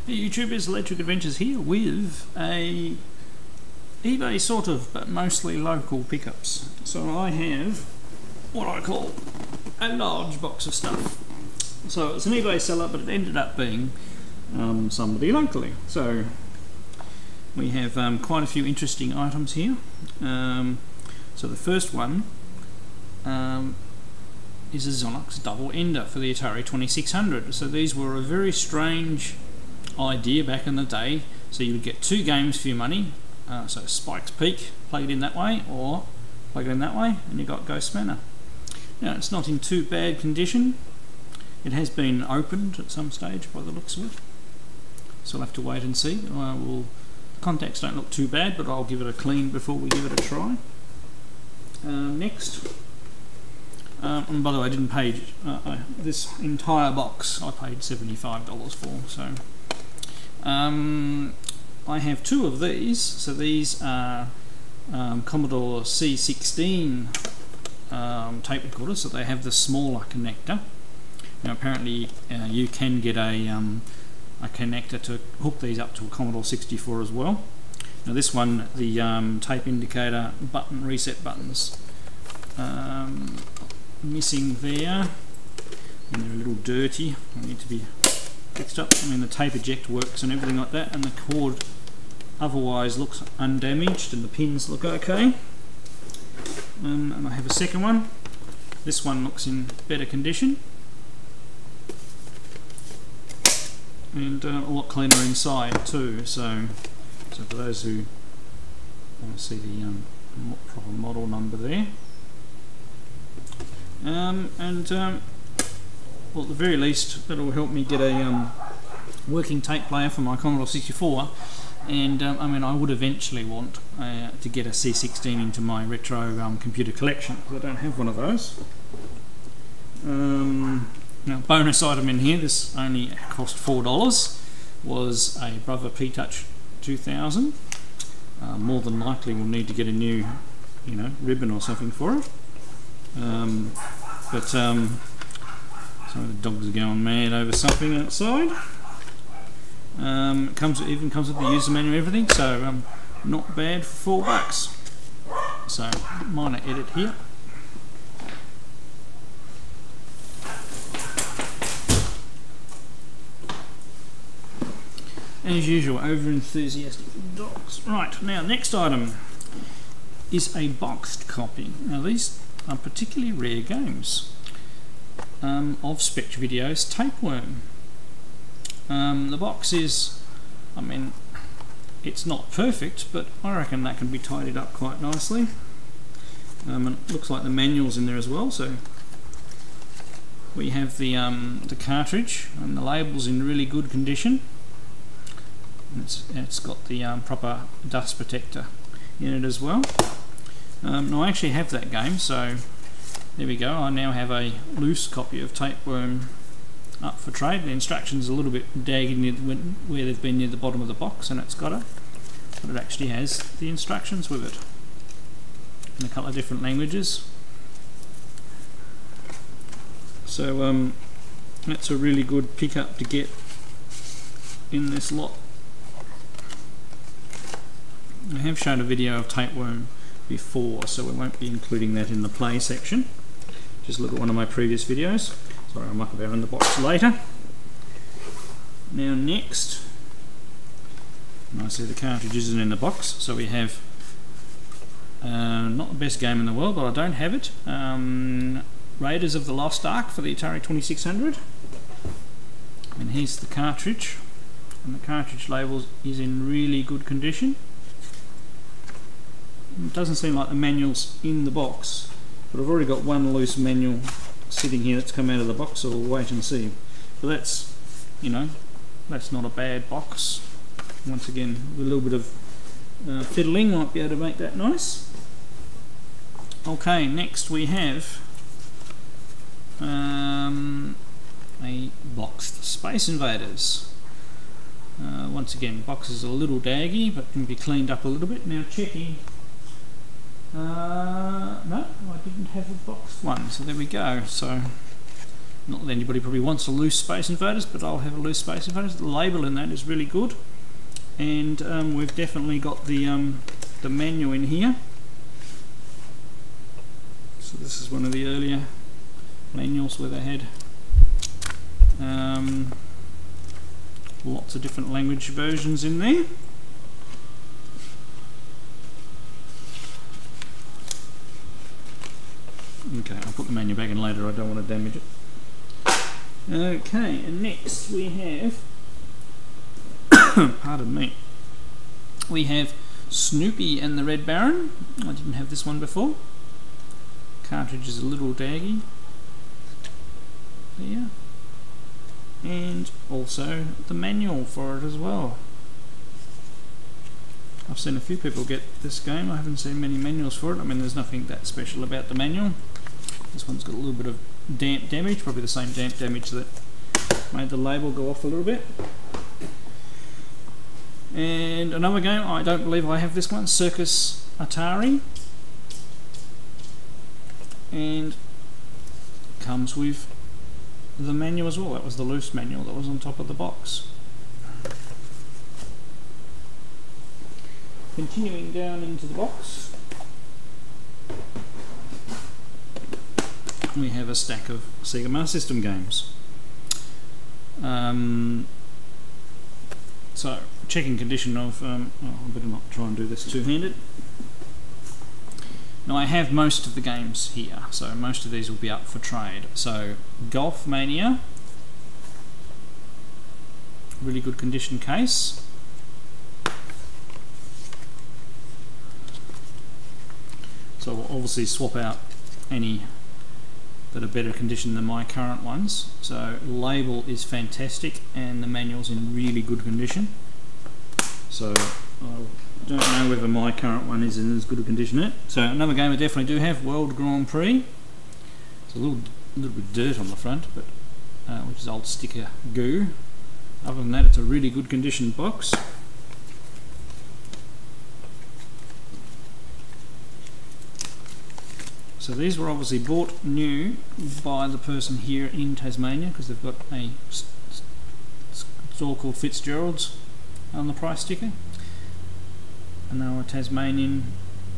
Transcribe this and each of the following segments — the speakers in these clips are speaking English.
Hey YouTubers, Electric Adventures here with a eBay sort of, but mostly local pickups. So I have what I call a large box of stuff. So it's an eBay seller, but it ended up being somebody locally. So we have quite a few interesting items here. So the first one is a Zonox double ender for the Atari 2600. So these were a very strange idea back in the day. So you would get two games for your money. So Spike's Peak, plug it in that way, or plug it in that way, and you got Ghost Manor. Now it's not in too bad condition. It has been opened at some stage by the looks of it, so we'll have to wait and see. The contacts don't look too bad, but I'll give it a clean before we give it a try. Next, and by the way, I didn't pay this entire box. I paid $75 for. So I have two of these. So these are Commodore C16 tape recorders. So they have the smaller connector. Now apparently you can get a connector to hook these up to a Commodore 64 as well. Now this one, the tape indicator button, reset buttons, missing there, and they're a little dirty. They need to be fixed up. I mean, the tape eject works and everything like that, and the cord otherwise looks undamaged, and the pins look okay. And I have a second one. This one looks in better condition and a lot cleaner inside too. So for those who want to see the proper model number there, well, at the very least that will help me get a working tape player for my Commodore 64. And I mean, I would eventually want to get a C16 into my retro computer collection, because I don't have one of those. Now, bonus item in here, this only cost $4, was a Brother P-Touch 2000. More than likely we'll need to get a new, ribbon or something for it. Sorry, the dogs are going mad over something outside. It even comes with the user manual and everything, so not bad for $4. So minor edit here. As usual, over enthusiastic dogs. Right, now next item is a boxed copy. Now these are particularly rare games of Spectre Video's Tapeworm. The box is, I mean, it's not perfect, but I reckon that can be tidied up quite nicely. And it looks like the manual's in there as well. So we have the cartridge, and the label's in really good condition. And it's got the proper dust protector in it as well. Now I actually have that game, so there we go. I now have a loose copy of Tapeworm up for trade. The instructions are a little bit daggy near where they've been near the bottom of the box, and it's got it, but it actually has the instructions with it in a couple of different languages. So that's a really good pickup to get in this lot. I have shown a video of Tapeworm before, so we won't be including that in the play section. Just look at one of my previous videos. Sorry, I'll muck about in the box later. Now next, nicely the cartridge isn't in the box, so we have not the best game in the world, but I don't have it. Raiders of the Lost Ark for the Atari 2600. And here's the cartridge, and the cartridge label is in really good condition. It doesn't seem like the manual's in the box, but I've already got one loose manual sitting here that's come out of the box, so we'll wait and see. But that's, that's not a bad box. Once again, with a little bit of fiddling, might be able to make that nice. Okay, next we have a boxed Space Invaders. Once again, box is a little daggy, but can be cleaned up a little bit. Now checking. No, I didn't have a boxed one, so there we go. So Not that anybody probably wants a loose Space Invaders, but I'll have a loose Space Invaders. The label in that is really good, and we've definitely got the manual in here. So this is one of the earlier manuals where they had lots of different language versions in there. Okay, I'll put the manual back in later, I don't want to damage it. Okay, and next we have, pardon me, we have Snoopy and the Red Baron. I didn't have this one before. Cartridge is a little daggy. There. And also the manual for it as well. I've seen a few people get this game. I haven't seen many manuals for it. I mean, there's nothing that special about the manual. This one's got a little bit of damp damage, probably the same damp damage that made the label go off a little bit. And another game, I don't believe I have this one, Circus Atari. And comes with the manual as well. That was the loose manual that was on top of the box. Continuing down into the box, we have a stack of Sega Master System games. So, checking condition of, I better not try and do this two-handed. Now I have most of the games here, so most of these will be up for trade. So, Golf Mania, really good condition case. So we'll obviously swap out any that are better condition than my current ones. So label is fantastic and the manual's in really good condition. So I don't know whether my current one is in as good a condition yet. So another game I definitely do have, World Grand Prix. It's a little bit of dirt on the front, but which is old sticker goo. Other than that, it's a really good condition box. So these were obviously bought new by the person here in Tasmania, because they've got a store called Fitzgerald's on the price sticker, and they're a Tasmanian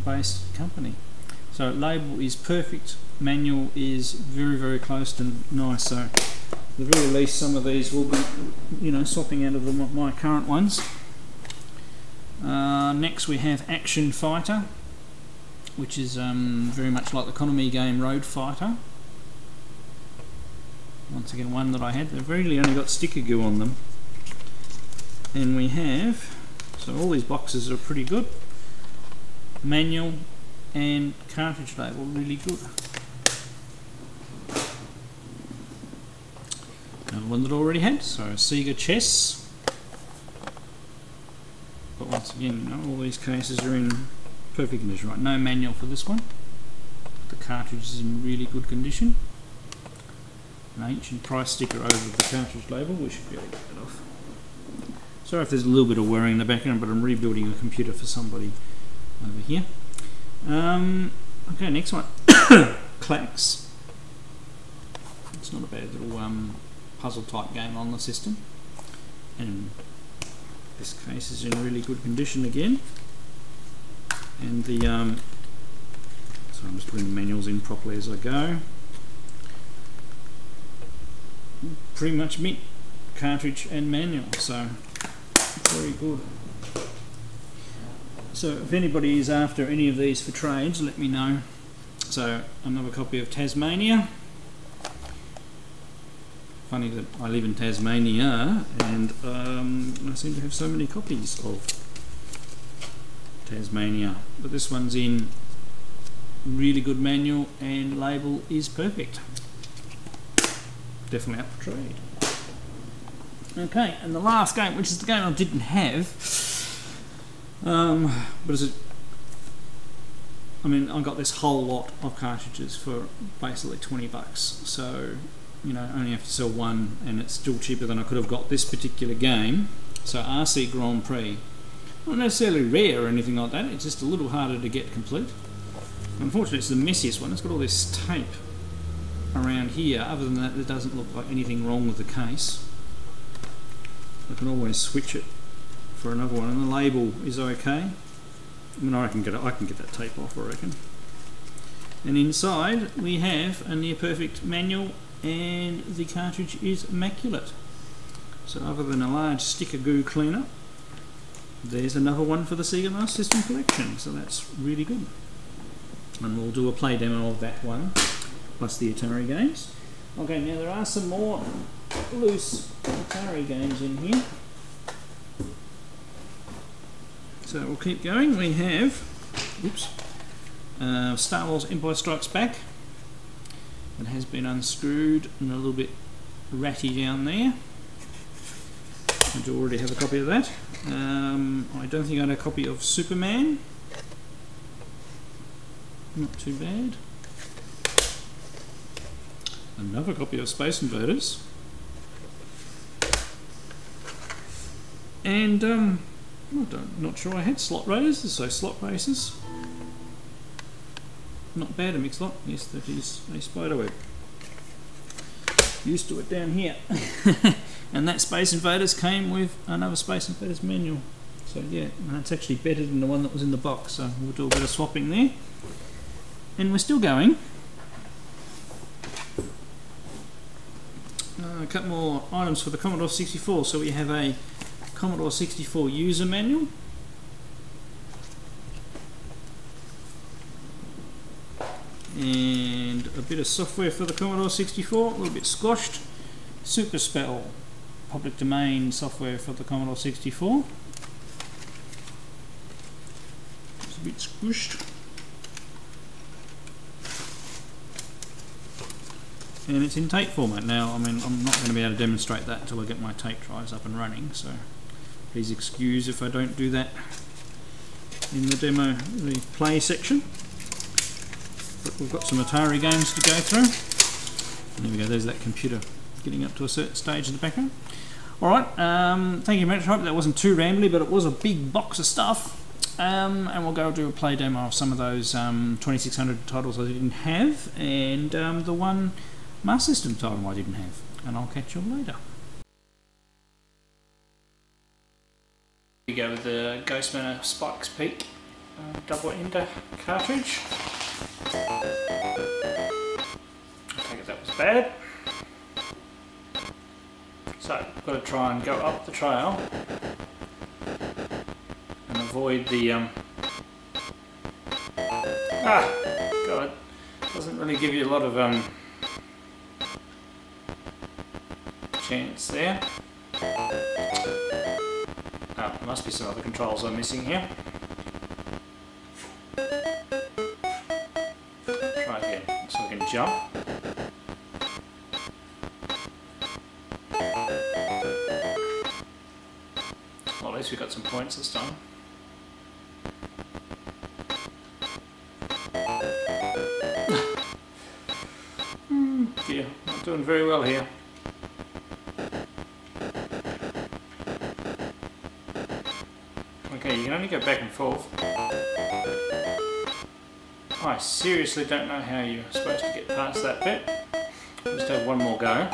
based company. So label is perfect, manual is very, very close to nice. So at the very least some of these will be, you know, swapping out of my current ones. Next we have Action Fighter, which is very much like the Konami game Road Fighter. Once again, one that I had. They've really only got sticker goo on them. And we have, so all these boxes are pretty good. Manual and cartridge label, really good. Another one that I already had, so Sega Chess. But once again, you know, all these cases are in perfect condition. Right, no manual for this one. The cartridge is in really good condition. An ancient price sticker over the cartridge label. We should be able to get that off. Sorry if there's a little bit of whirring in the background, but I'm rebuilding a computer for somebody over here. Okay, next one. Clax. It's not a bad little puzzle type game on the system. And this case is in really good condition again. And the, so I'm just putting the manuals in properly as I go. Pretty much mint, cartridge and manual, so very good. So if anybody is after any of these for trades, let me know. So another copy of Tasmania. Funny that I live in Tasmania and I seem to have so many copies of Tasmania, but this one's in really good manual and label is perfect. Definitely up for trade. Okay, and the last game, which is the game I didn't have, but is it? I mean, I got this whole lot of cartridges for basically $20, so you know, only have to sell one, and it's still cheaper than I could have got this particular game. So RC Grand Prix. Not necessarily rare or anything like that, it's just a little harder to get complete. Unfortunately, it's the messiest one. It's got all this tape around here. Other than that, there doesn't look like anything wrong with the case. I can always switch it for another one, and the label is okay. I mean, I can get that tape off, I reckon. And inside we have a near perfect manual, and the cartridge is immaculate. So other than a large sticker goo cleaner, there's another one for the Sega Master System collection, so that's really good. And we'll do a play demo of that one, plus the Atari games. Okay, now there are some more loose Atari games in here. So we'll keep going. We have Star Wars Empire Strikes Back. It has been unscrewed and a little bit ratty down there. I do already have a copy of that. I don't think I had a copy of Superman. Not too bad. Another copy of Space Invaders. And not sure I had Slot Raiders, so Slot Races. Not bad, a mixed lot. Yes, that is a spiderweb. Used to it down here. And that Space Invaders came with another Space Invaders manual. So yeah, and that's actually better than the one that was in the box, so we'll do a bit of swapping there. And we're still going. A couple more items for the Commodore 64. So we have a Commodore 64 user manual. And a bit of software for the Commodore 64, a little bit squashed. Super Spell, public domain software for the Commodore 64. It's a bit squished. And it's in tape format now. I mean, I'm not going to be able to demonstrate that until I get my tape drives up and running, so please excuse if I don't do that in the demo, the play section. But we've got some Atari games to go through. And there we go, there's that computer getting up to a certain stage in the background. Alright, thank you very much. I hope that wasn't too rambly, but it was a big box of stuff. And we'll go do a play demo of some of those 2600 titles I didn't have, and the one Master System title I didn't have. And I'll catch you later. We go with the Ghostmanor Spike's Peak double ender cartridge. I think that was bad. So, I've got to try and go up the trail and avoid the God, doesn't really give you a lot of chance there. Oh, there must be some other controls I'm missing here. Try again, so we can jump. Well, at least we got some points this time. Dear, not doing very well here. Okay, you can only go back and forth. I seriously don't know how you're supposed to get past that bit. Just have one more go.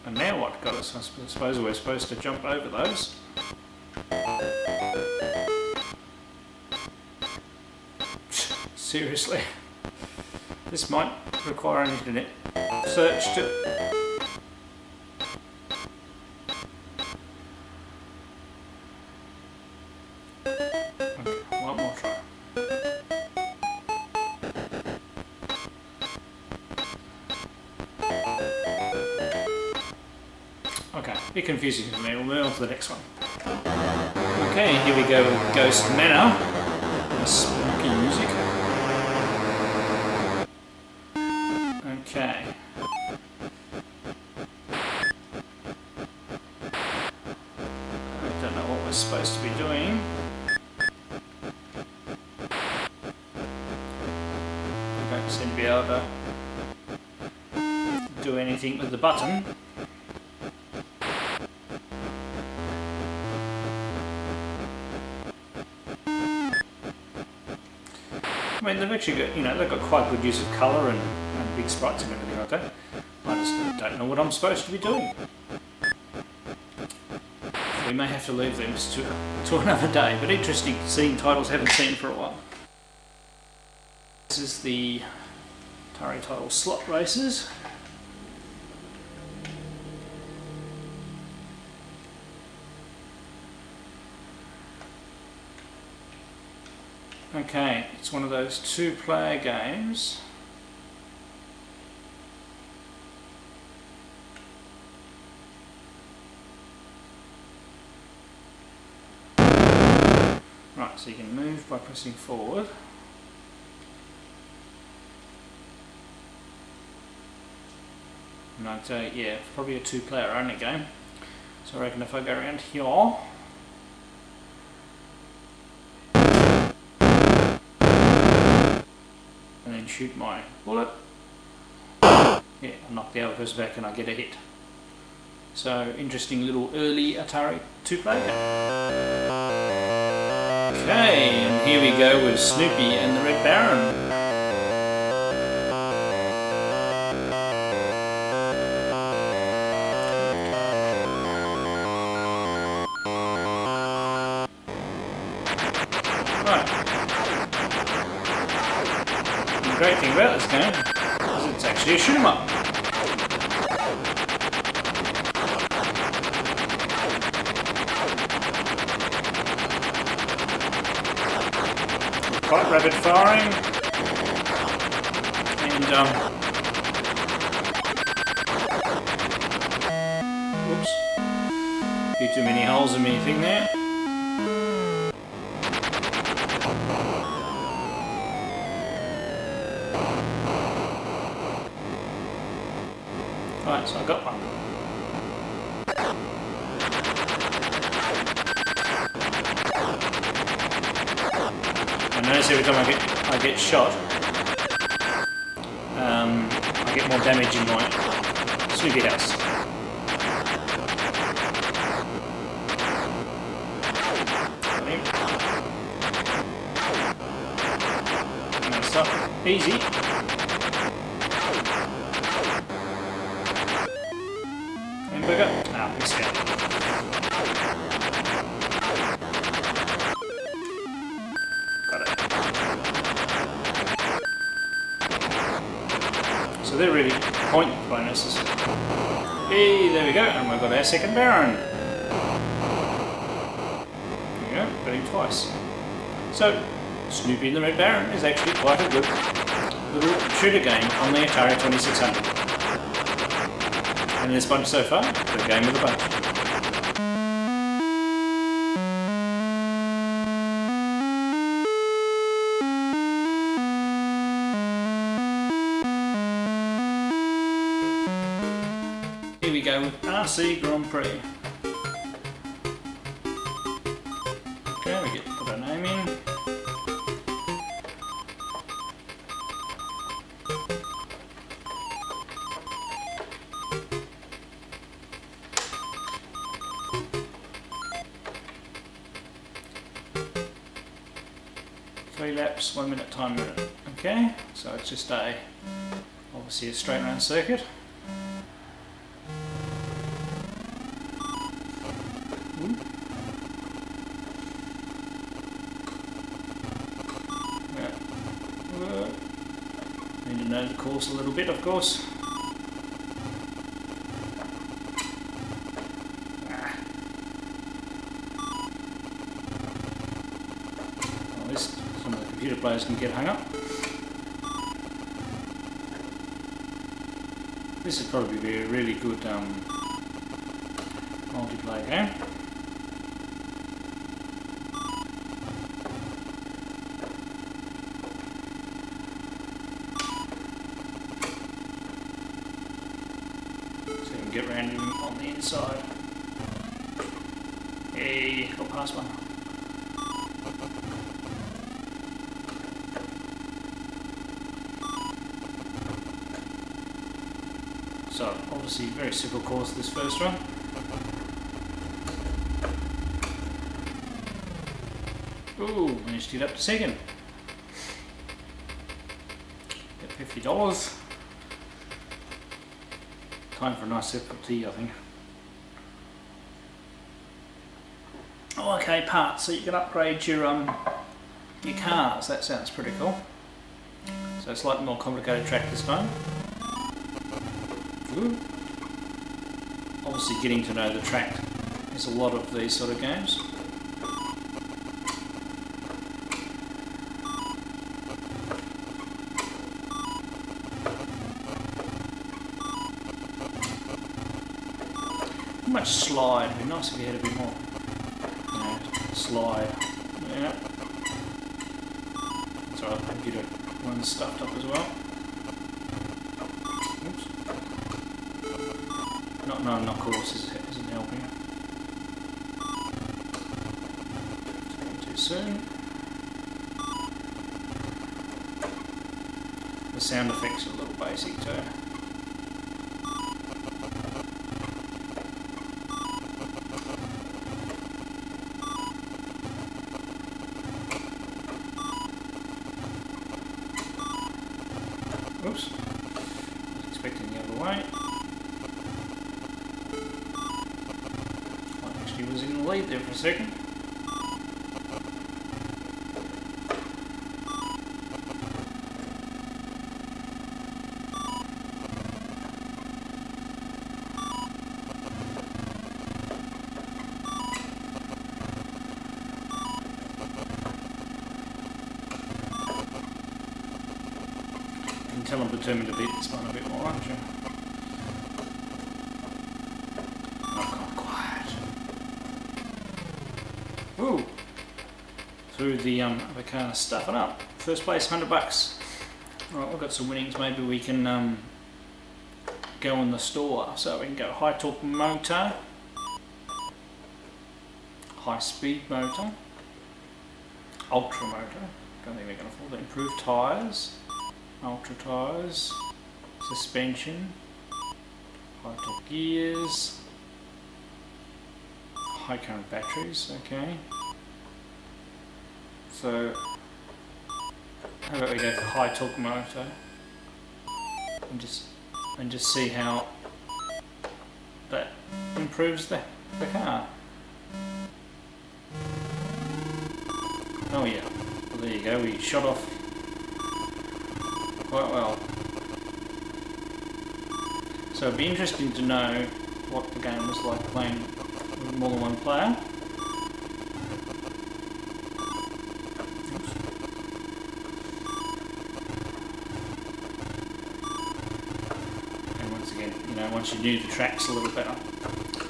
And now what? God, I suppose we're supposed to jump over those. Seriously? This might require an internet search to... Okay, one more try. Okay, a bit confusing for me. We'll move on to the next one. Okay, here we go with Ghost Manor. Spooky music. Okay. I don't know what we're supposed to be doing. I don't seem to be able to do anything with the button. I mean, they've actually got, you know, they've got quite good use of colour and big sprites and everything like that. I just don't know what I'm supposed to be doing. We may have to leave them to another day, but interesting seeing titles I haven't seen for a while. This is the Atari title slot races. Okay, it's one of those two-player games. Right, so you can move by pressing forward. And I'd say, yeah, it's probably a two-player only game. So I reckon if I go around here, and then shoot my bullet, yeah, I knock the other person back and I get a hit. So, interesting little early Atari two-player game. Okay, and here we go with Snoopy and the Red Baron. Right. The great thing about this game is it's actually a shoot 'em up. Quite rapid firing, and whoops, a few too many holes in anything there. Right, so I got one. Notice every time I get shot, I get more damage in my Snoopy house. Next up, easy. Hamburger. Ah, missed it. So they're really point bonuses. Hey, there we go, and we've got our second Baron. There we go, got him twice. So, Snoopy and the Red Baron is actually quite a good little shooter game on the Atari 2600. And this bunch so far, the game of the bunch. Here we go with RC Grand Prix. Okay, we put our name in. Three laps, 1 minute time limit. Okay, so it's just obviously a straight round circuit. Need to know the course a little bit, of course. Well, this, some of the computer players can get hung up. This would probably be a really good multiplayer game. Get around him on the inside. Hey, got past one. So, obviously very simple course this first run. Ooh, managed to get up to second. $50. Time for a nice sip of tea, I think. Oh, okay, parts. So you can upgrade your cars. That sounds pretty cool. So it's slightly more complicated track this time. Ooh. Obviously, getting to know the track is a lot of these sort of games. Too much slide. It'd be nice if you had a bit more. Slide. Yeah. That's alright, the computer one's stuffed up as well. Oops. Not knowing knock course isn't helping. It's going too soon. The sound effects are a little basic too. Oops, I was expecting the other way. I actually was in the lead there for a second. Until I'm determined to beat this one a bit more, aren't you? I've gone quiet. Ooh! Through the other car, stuffing up. First place, $100. Right, we've got some winnings. Maybe we can go in the store. So we can go high torque motor, high speed motor, ultra motor. Don't think we're going to afford that. Improved tyres. Ultra tyres, suspension, high torque gears, high current batteries, okay. So, how about we go for high torque motor and just see how that improves the car. Oh yeah, well, there you go, we shot off quite well. So it'd be interesting to know what the game was like playing with more than one player. Oops. And once again, you know, once you knew the tracks a little better.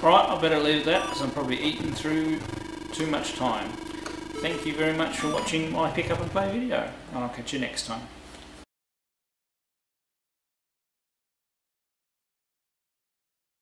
Alright, I better leave it at that because I'm probably eating through too much time. Thank you very much for watching my pick up and play video, and I'll catch you next time.